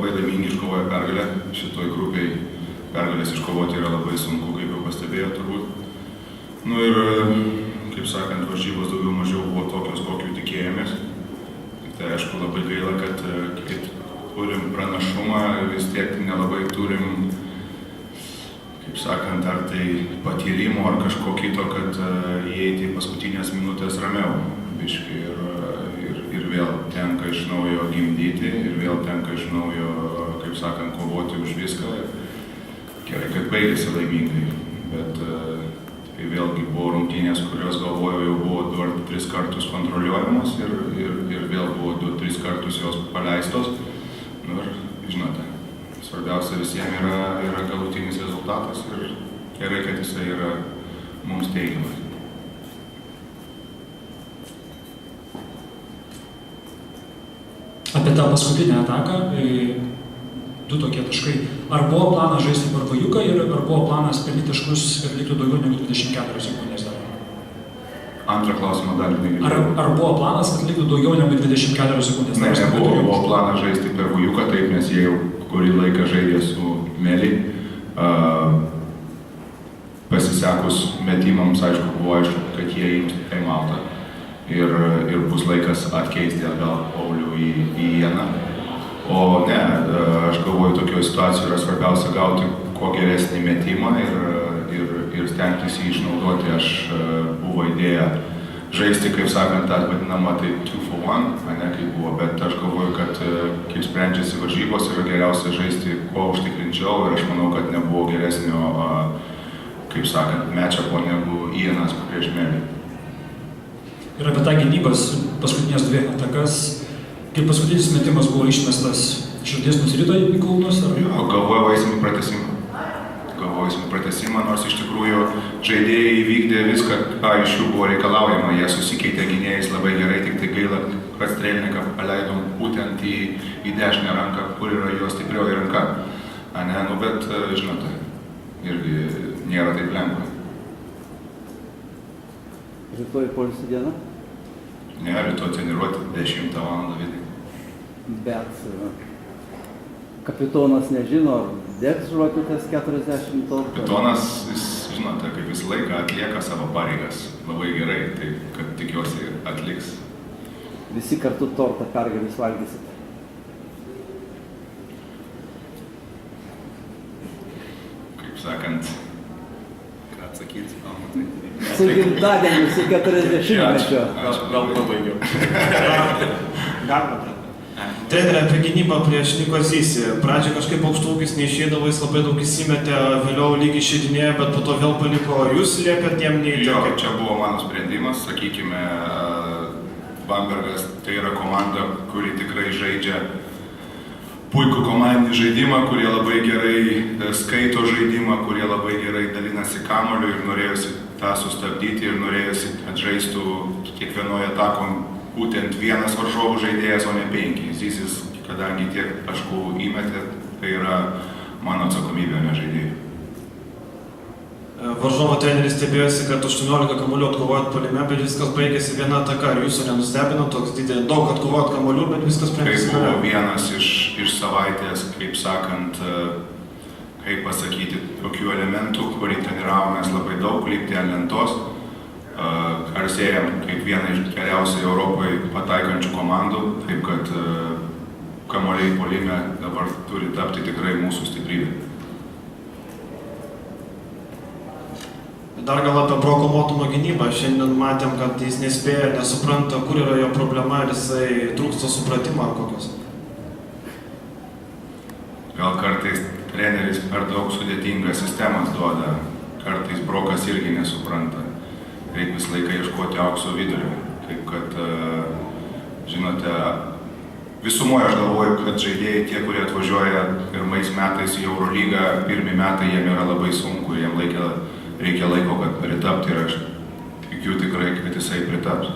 labai laimingi iškovoję pergalę. Šitoj grupiai pergalės iškovoti yra labai sunku, kaip jau pastebėjo turbūt. Nu ir, kaip sakant, varžybos daugiau mažiau buvo tokios, kokių tikėjomės. Tai aišku labai gaila, kad turim pranašumą, vis tiek nelabai turim, kaip sakant, ar tai patyrimo, ar kažko kito, kad įeiti į paskutinės minutės ramiau. Biškai ir vėl tenka iš naujo gimdyti, ir vėl tenka iš naujo, kaip sakant, kovoti už viską. Gerai, kad baigėsi laimingai, bet tai vėlgi buvo rungtynės, kurios galvoju jau buvo 2-3 kartus kontroliuojamos ir vėl buvo 2-3 kartus jos paleistos. Nu ir, žinote, svarbiausia visiems yra galutinis rezultatas ir gerai, kad jisai yra mums teigiamas. Apie tą paskutinę ataką, 2 tokie taškai. Ar buvo planas žaisti per vajuką ir ar buvo planas pelnyti taškus, kad liktų daugiau negu 24 sekundės dar? Antrą klausimą dar negirdėjau. Ar buvo planas, kad liktų daugiau negu 24 sekundės? Ne, nebuvo planas žaisti per vajuką, taip, nes jie jau kurį laiką žaidė su Meli. Pasisekus metimams, aišku, buvo aišku, kad jie įims time-outą ir bus laikas atkeisti atgal Paulių į Ieną. O ne, aš galvoju, tokioje situacijoje yra svarbiausia gauti kuo geresnį metimą ir stengtis jį išnaudoti. Buvo idėja žaisti, kaip sakant, tą vadinamą tai 2-for-1, ne kaip buvo, bet aš galvoju, kad kaip sprendžiasi varžybos yra geriausia žaisti kuo užtikrinčiau ir aš manau, kad nebuvo geresnio, kaip sakant, matchupo negu Ienas prieš Melį. Ir apie tą gynybos paskutinės 2 atakas, kaip paskutinis metimas buvo išmestas, širdies nusirito į kulnus? Jo, galvoju, eisim į pratęsimą, nors iš tikrųjų žaidėjai įvykdė viską, ką iš jų buvo reikalaujama. Jie susikeitė gynėjais labai gerai, tik tai gaila, kad Strelniką paleidom būtent į dešinę ranką, kur yra jo stiprioji ranka. Ne, nu bet, žinote, irgi nėra taip lengva. Rytoj poilsio diena? Ne, rytoj treniruoti 10 valandą vidai. Bet kapitonas nežino, dėks žuotutės 40 tortų? Kapitonas, jis, žinote, kaip visą laiką atlieka savo pareigas labai gerai, tai kad tikiuosi atliks. Visi kartu tortą pergalės valgysit? Kaip sakant, ką atsakyti, tai... Su gimtadieniu, su 40-mečio. Gal pabaigiau. Galima. Trenerė, apie gynybą prieš Nikozysį. Pradžioje kažkaip aukštaūgis neišeidavo, jis labai daug įsimetė, vėliau lyg išeidinėjo, bet po to vėl paliko. Jūs liepėt jiem neįtikėti? Jo, čia buvo mano sprendimas, sakykime, Bambergas tai yra komanda, kuri tikrai žaidžia puikų komandinį žaidimą, kurie labai gerai skaito žaidimą, kurie labai gerai dalinasi kamuoliu ir norėjosi tą sustabdyti ir norėjosi atžaistų kiekvienoje atakom būtent vienas varžovų žaidėjas, o ne 5. Zysis, kadangi tiek taškų įmetė, tai yra mano atsakomybė, ne žaidėjai. Varžovo treneris stebėjosi, kad 18 kamuolių atkovojot puolime, bet viskas baigėsi viena ataka. Ar jūsų nenustebino toks didelį daug atkovojot kamuolių, bet viskas sprendėsi? Tai buvo vienas iš savaitės, kaip sakant, kaip pasakyti, tokių elementų, kurį treniravomės labai daug, lipti ant lentos. Garsėjam kaip vieną iš geriausiai Europoje pataikančių komandų, taip kad kamuoliai puolime dabar turi tapti tikrai mūsų stiprybė. Dar gal apie Broko Motumo gynybą. Šiandien matėm, kad jis nespėja, nesupranta, kur yra jo problema ir jisai trūksta supratimo ar kokios. Gal kartais treneris per daug sudėtingas sistemas duoda, kartais Brokas irgi nesupranta. Reikia visą laiką ieškoti aukso vidurio. Taip kad, žinote, visumoje aš galvoju, kad žaidėjai tie, kurie atvažiuoja pirmais metais į Eurolygą, pirmi metai jiem yra labai sunku, jiem reikia laiko, kad pritapti ir aš tikiu tikrai, kad jisai pritaps.